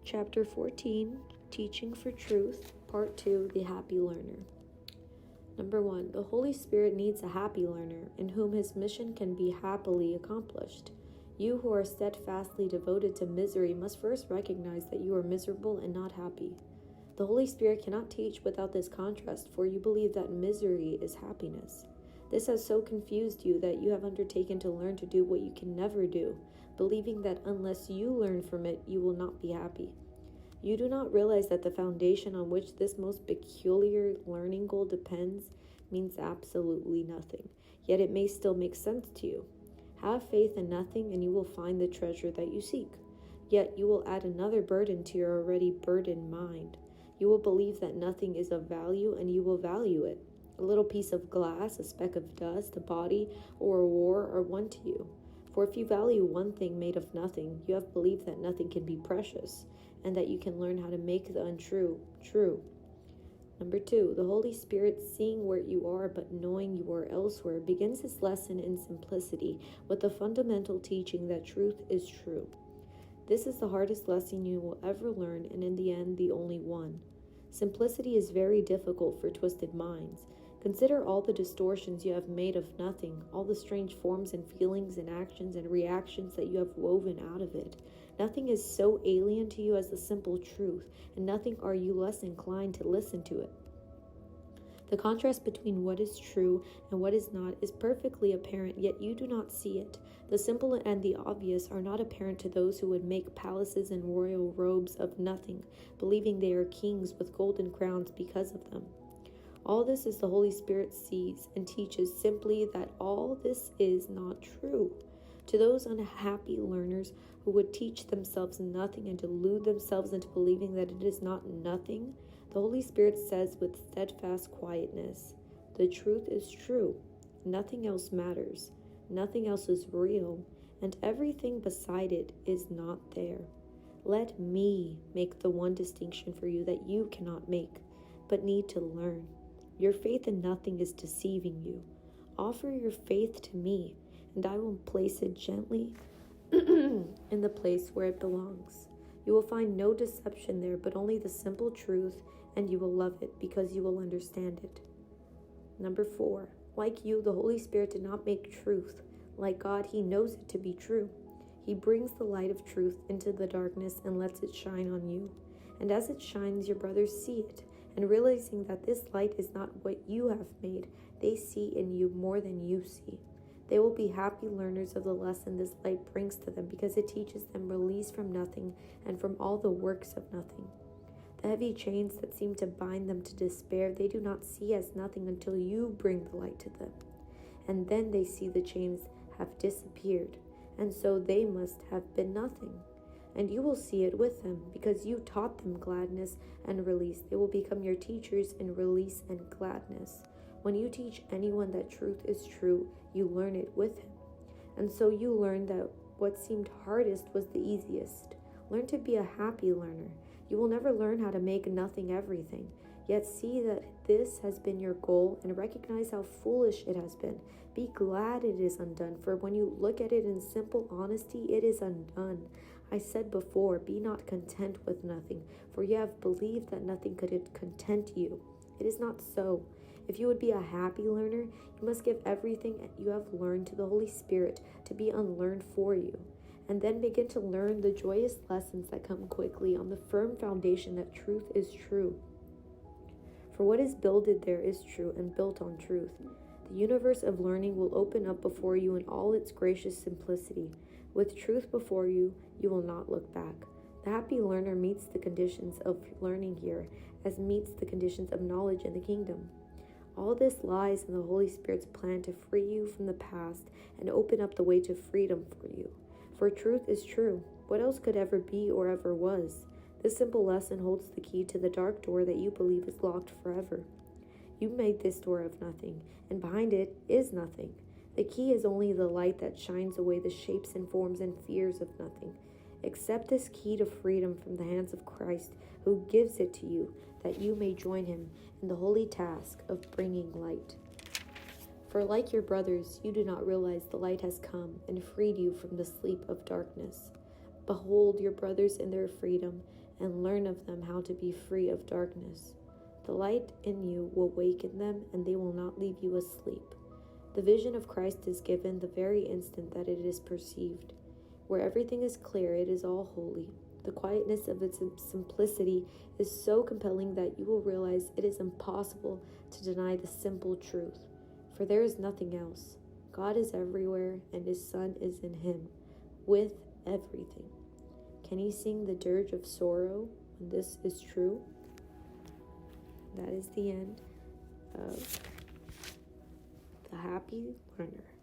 Chapter 14, Teaching for Truth, Part 2, The Happy Learner. Number 1. The Holy Spirit needs a happy learner, in whom his mission can be happily accomplished. You who are steadfastly devoted to misery must first recognize that you are miserable and not happy. The Holy Spirit cannot teach without this contrast, for you believe that misery is happiness. This has so confused you that you have undertaken to learn to do what you can never do, believing that unless you learn from it, you will not be happy. You do not realize that the foundation on which this most peculiar learning goal depends means absolutely nothing, yet it may still make sense to you. Have faith in nothing and you will find the treasure that you seek. Yet you will add another burden to your already burdened mind. You will believe that nothing is of value and you will value it. A little piece of glass, a speck of dust, a body, or a war are one to you. For if you value one thing made of nothing, you have believed that nothing can be precious, and that you can learn how to make the untrue true. Number 2, the Holy Spirit, seeing where you are but knowing you are elsewhere, begins his lesson in simplicity with the fundamental teaching that truth is true. This is the hardest lesson you will ever learn, and in the end, the only one. Simplicity is very difficult for twisted minds. Consider all the distortions you have made of nothing, all the strange forms and feelings and actions and reactions that you have woven out of it. Nothing is so alien to you as the simple truth, and nothing are you less inclined to listen to it. The contrast between what is true and what is not is perfectly apparent, yet you do not see it. The simple and the obvious are not apparent to those who would make palaces and royal robes of nothing, believing they are kings with golden crowns because of them. All this is the Holy Spirit sees and teaches simply that all this is not true. To those unhappy learners who would teach themselves nothing and delude themselves into believing that it is not nothing, the Holy Spirit says with steadfast quietness, the truth is true, nothing else matters, nothing else is real, and everything beside it is not there. Let me make the one distinction for you that you cannot make, but need to learn. Your faith in nothing is deceiving you. Offer your faith to me, and I will place it gently in the place where it belongs. You will find no deception there, but only the simple truth, and you will love it because you will understand it. Number 4, like you, the Holy Spirit did not make truth. Like God, he knows it to be true. He brings the light of truth into the darkness and lets it shine on you. And as it shines, your brothers see it, and realizing that this light is not what you have made, they see in you more than you see. They will be happy learners of the lesson this light brings to them because it teaches them release from nothing and from all the works of nothing. The heavy chains that seem to bind them to despair, they do not see as nothing until you bring the light to them. And then they see the chains have disappeared, and so they must have been nothing. And you will see it with them, because you taught them gladness and release. They will become your teachers in release and gladness. When you teach anyone that truth is true, you learn it with him. And so you learn that what seemed hardest was the easiest. Learn to be a happy learner. You will never learn how to make nothing everything. Yet see that this has been your goal and recognize how foolish it has been. Be glad it is undone, for when you look at it in simple honesty, it is undone. I said before, be not content with nothing, for you have believed that nothing could content you. It is not so. If you would be a happy learner, you must give everything you have learned to the Holy Spirit to be unlearned for you, and then begin to learn the joyous lessons that come quickly on the firm foundation that truth is true. For what is builded there is true and built on truth. The universe of learning will open up before you in all its gracious simplicity. With truth before you, you will not look back. The happy learner meets the conditions of learning here as meets the conditions of knowledge in the kingdom. All this lies in the Holy Spirit's plan to free you from the past and open up the way to freedom for you. For truth is true. What else could ever be or ever was? This simple lesson holds the key to the dark door that you believe is locked forever. You made this door of nothing, and behind it is nothing. The key is only the light that shines away the shapes and forms and fears of nothing. Accept this key to freedom from the hands of Christ, who gives it to you, that you may join him in the holy task of bringing light. For like your brothers, you do not realize the light has come and freed you from the sleep of darkness. Behold your brothers in their freedom, and learn of them how to be free of darkness. The light in you will waken them, and they will not leave you asleep. The vision of Christ is given the very instant that it is perceived. Where everything is clear, it is all holy. The quietness of its simplicity is so compelling that you will realize it is impossible to deny the simple truth, for there is nothing else. God is everywhere, and His Son is in Him, with everything. Can you sing the dirge of sorrow when this is true? That is the end of The Happy Learner.